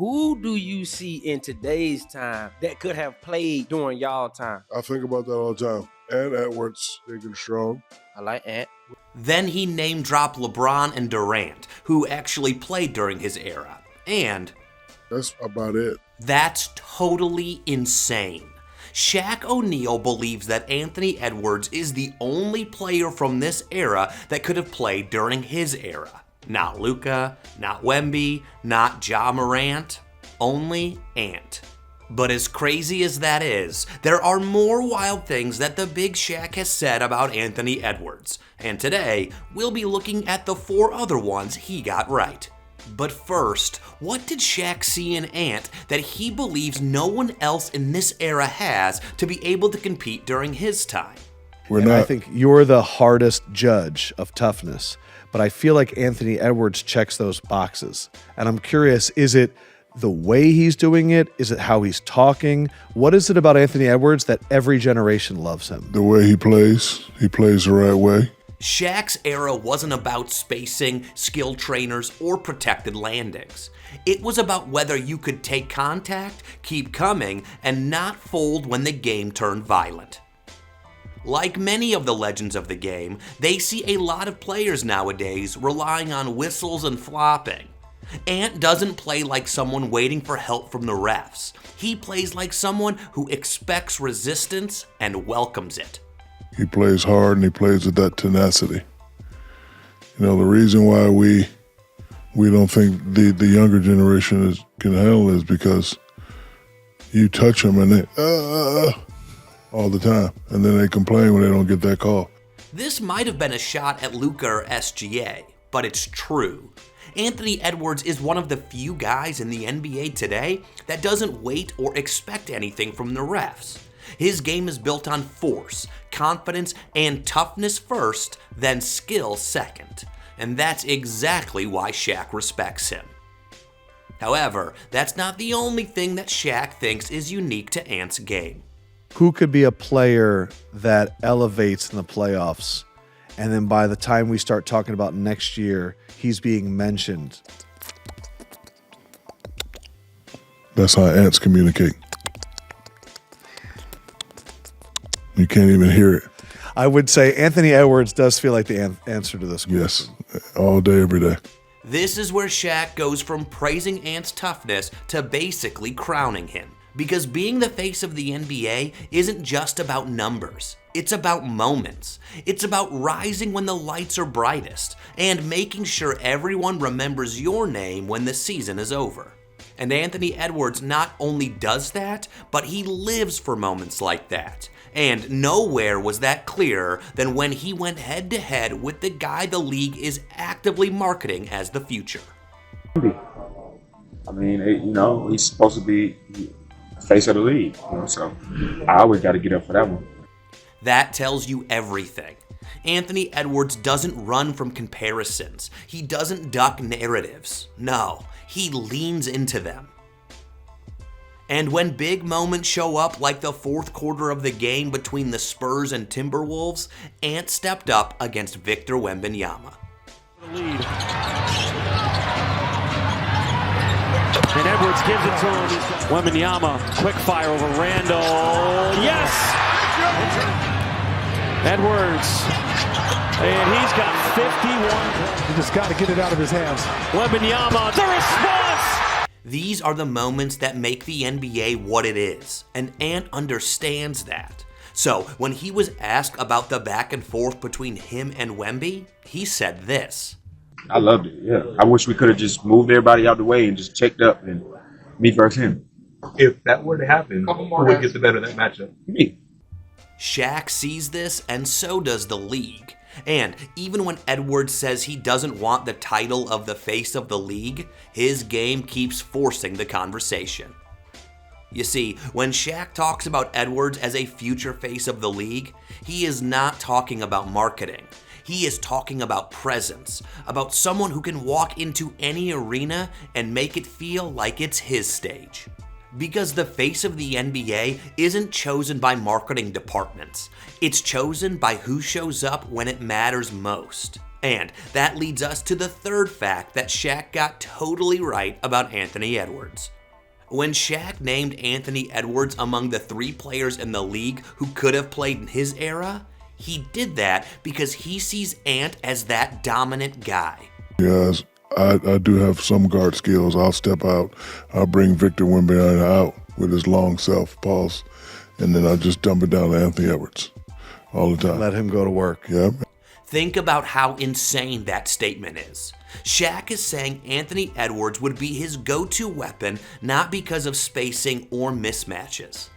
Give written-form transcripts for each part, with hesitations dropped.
who do you see in today's time that could have played during y'all time? I think about that all the time. And Edwards, big and strong. I like Ant. Then he name-dropped LeBron and Durant, who actually played during his era. And that's about it. That's totally insane. Shaq O'Neal believes that Anthony Edwards is the only player from this era that could have played during his era. Not Luka, not Wemby, not Ja Morant, only Ant. But as crazy as that is, there are more wild things that the Big Shaq has said about Anthony Edwards. And today, we'll be looking at the 4 other ones he got right. But first, what did Shaq see in Ant that he believes no one else in this era has to be able to compete during his time? I think you're the hardest judge of toughness, but I feel like Anthony Edwards checks those boxes. And I'm curious, is it the way he's doing it? Is it how he's talking? What is it about Anthony Edwards that every generation loves him? The way he plays the right way. Shaq's era wasn't about spacing, skill trainers, or protected landings. It was about whether you could take contact, keep coming, and not fold when the game turned violent. Like many of the legends of the game, they see a lot of players nowadays relying on whistles and flopping. Ant doesn't play like someone waiting for help from the refs. He plays like someone who expects resistance and welcomes it. He plays hard and he plays with that tenacity. You know, the reason why we don't think the younger generation can handle it is because you touch them and they all the time, and then they complain when they don't get that call. This might have been a shot at Luka or SGA, but it's true. Anthony Edwards is one of the few guys in the NBA today that doesn't wait or expect anything from the refs. His game is built on force, confidence, and toughness first, then skill second. And that's exactly why Shaq respects him. However, that's not the only thing that Shaq thinks is unique to Ant's game. Who could be a player that elevates in the playoffs, and then by the time we start talking about next year, he's being mentioned? That's how ants communicate. You can't even hear it. I would say Anthony Edwards does feel like the answer to this question. Yes, all day, every day. This is where Shaq goes from praising Ant's toughness to basically crowning him. Because being the face of the NBA isn't just about numbers. It's about moments. It's about rising when the lights are brightest and making sure everyone remembers your name when the season is over. And Anthony Edwards not only does that, but he lives for moments like that. And nowhere was that clearer than when he went head-to-head with the guy the league is actively marketing as the future. I mean, he's supposed to be face of the league, so I always got to get up for that one. That tells you everything. Anthony Edwards doesn't run from comparisons. He doesn't duck narratives. No, he leans into them. And when big moments show up like the fourth quarter of the game between the Spurs and Timberwolves, Ant stepped up against Victor Wembanyama. And Edwards gives it to him. Wembanyama, quick fire over Randall. Yes! Edwards. And he's got 51. He just got to get it out of his hands. Wembanyama, the response! These are the moments that make the NBA what it is, and Ant understands that. So, when he was asked about the back and forth between him and Wemby, he said this. I loved it, yeah. I wish we could have just moved everybody out the way and just checked up and me versus him. If that were to happen, who would get the better of that matchup? Me. Shaq sees this, and so does the league. And even when Edwards says he doesn't want the title of the face of the league, his game keeps forcing the conversation. You see, when Shaq talks about Edwards as a future face of the league, he is not talking about marketing. He is talking about presence, about someone who can walk into any arena and make it feel like it's his stage. Because the face of the NBA isn't chosen by marketing departments. It's chosen by who shows up when it matters most. And that leads us to the third fact that Shaq got totally right about Anthony Edwards. When Shaq named Anthony Edwards among the 3 players in the league who could have played in his era, he did that because he sees Ant as that dominant guy. Yes, I do have some guard skills. I'll step out. I'll bring Victor Wemby out with his long self pause, and then I'll just dump it down to Anthony Edwards all the time. Let him go to work. Yeah. Think about how insane that statement is. Shaq is saying Anthony Edwards would be his go-to weapon not because of spacing or mismatches.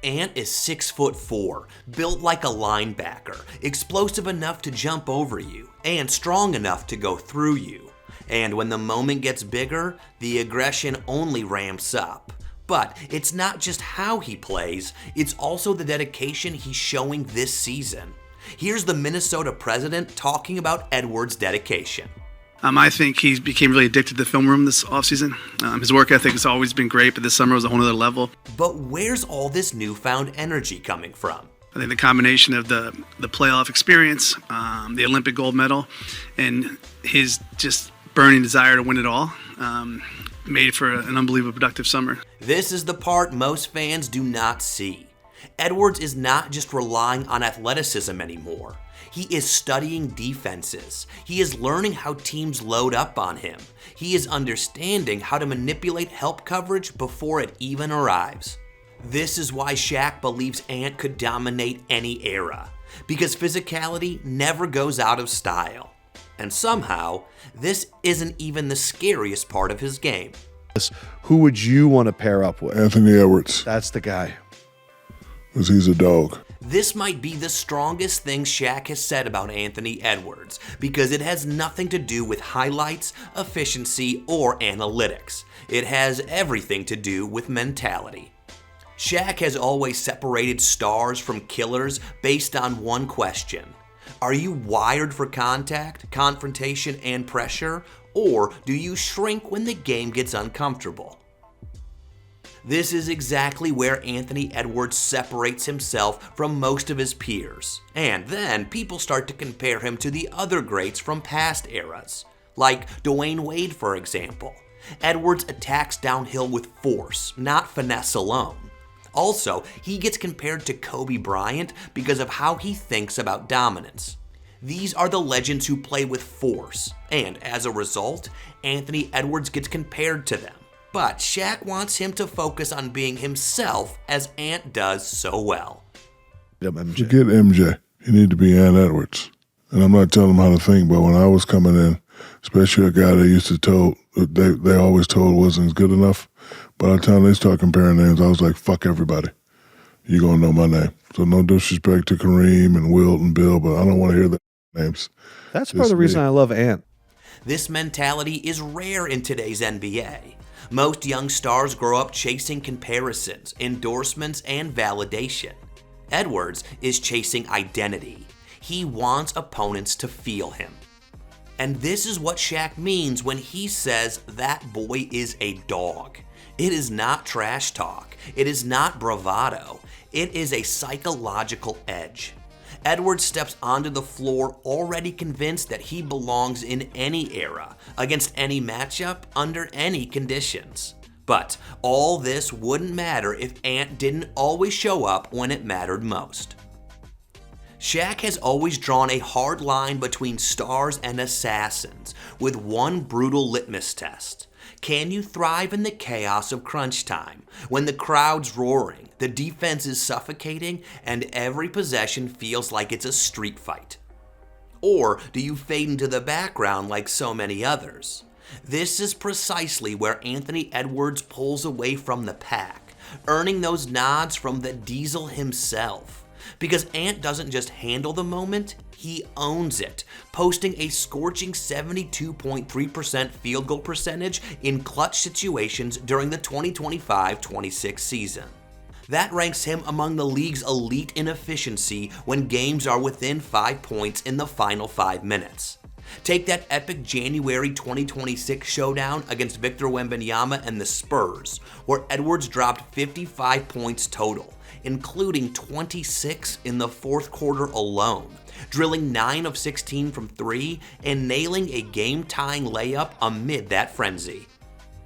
Ant is 6'4", built like a linebacker, explosive enough to jump over you, and strong enough to go through you. And when the moment gets bigger, the aggression only ramps up. But it's not just how he plays, it's also the dedication he's showing this season. Here's the Minnesota president talking about Edwards' dedication. I think he became really addicted to the film room this offseason. His work ethic has always been great, but this summer was a whole other level. But where's all this newfound energy coming from? I think the combination of the playoff experience, the Olympic gold medal, and his just burning desire to win it all made for an unbelievably productive summer. This is the part most fans do not see. Edwards is not just relying on athleticism anymore. He is studying defenses. He is learning how teams load up on him. He is understanding how to manipulate help coverage before it even arrives. This is why Shaq believes Ant could dominate any era, because physicality never goes out of style. And somehow, this isn't even the scariest part of his game. Who would you want to pair up with? Anthony Edwards, That's the guy. because he's a dog. This might be the strongest thing Shaq has said about Anthony Edwards, because it has nothing to do with highlights, efficiency, or analytics. It has everything to do with mentality. Shaq has always separated stars from killers based on one question. Are you wired for contact, confrontation, and pressure, or do you shrink when the game gets uncomfortable? This is exactly where Anthony Edwards separates himself from most of his peers. And then people start to compare him to the other greats from past eras, like Dwayne Wade, for example. Edwards attacks downhill with force, not finesse alone. Also, he gets compared to Kobe Bryant because of how he thinks about dominance. These are the legends who play with force, and as a result, Anthony Edwards gets compared to them. But Shaq wants him to focus on being himself, as Ant does so well. Forget MJ. You need to be Ant Edwards. And I'm not telling him how to think, but when I was coming in, especially a guy they always told wasn't good enough, by the time they start comparing names, I was like, fuck everybody. You're going to know my name. So no disrespect to Kareem and Wilt and Bill, but I don't want to hear their names. That's part of the reason I love Ant. This mentality is rare in today's NBA. Most young stars grow up chasing comparisons, endorsements, and validation. Edwards is chasing identity. He wants opponents to feel him. And this is what Shaq means when he says that boy is a dog. It is not trash talk. It is not bravado. It is a psychological edge. Edwards steps onto the floor already convinced that he belongs in any era, against any matchup, under any conditions. But all this wouldn't matter if Ant didn't always show up when it mattered most. Shaq has always drawn a hard line between stars and assassins, with one brutal litmus test. Can you thrive in the chaos of crunch time, when the crowd's roaring, the defense is suffocating, and every possession feels like it's a street fight? Or do you fade into the background like so many others? This is precisely where Anthony Edwards pulls away from the pack, earning those nods from the Diesel himself. Because Ant doesn't just handle the moment, he owns it, posting a scorching 72.3% field goal percentage in clutch situations during the 2025-26 season. That ranks him among the league's elite in efficiency when games are within 5 points in the final 5 minutes. Take that epic January 2026 showdown against Victor Wembanyama and the Spurs, where Edwards dropped 55 points total, including 26 in the fourth quarter alone, drilling 9 of 16 from 3 and nailing a game-tying layup amid that frenzy.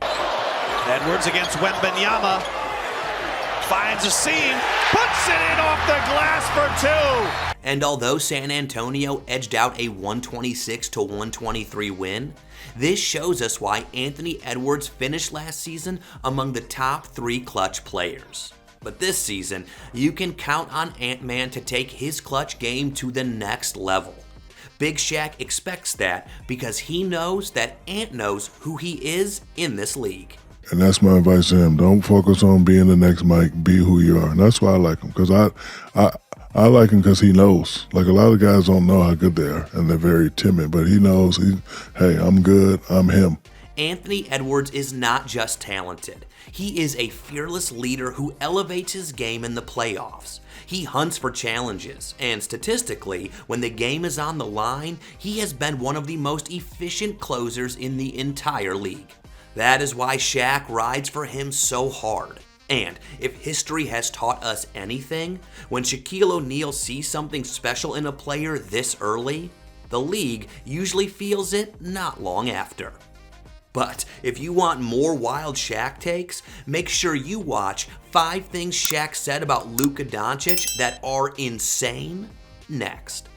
Edwards against Wembanyama, finds a seam, puts it in off the glass for 2. And although San Antonio edged out a 126-123 win, this shows us why Anthony Edwards finished last season among the top 3 clutch players. But this season, you can count on Ant-Man to take his clutch game to the next level. Big Shaq expects that because he knows that Ant knows who he is in this league. And that's my advice to him. Don't focus on being the next Mike. Be who you are. And that's why I like him. Because I like him because he knows. Like, a lot of guys don't know how good they are, and they're very timid. But he knows, hey, I'm good. I'm him. Anthony Edwards is not just talented. He is a fearless leader who elevates his game in the playoffs. He hunts for challenges, and statistically, when the game is on the line, he has been one of the most efficient closers in the entire league. That is why Shaq rides for him so hard. And if history has taught us anything, when Shaquille O'Neal sees something special in a player this early, the league usually feels it not long after. But if you want more wild Shaq takes, make sure you watch 5 Things Shaq Said About Luka Doncic That Are Insane next.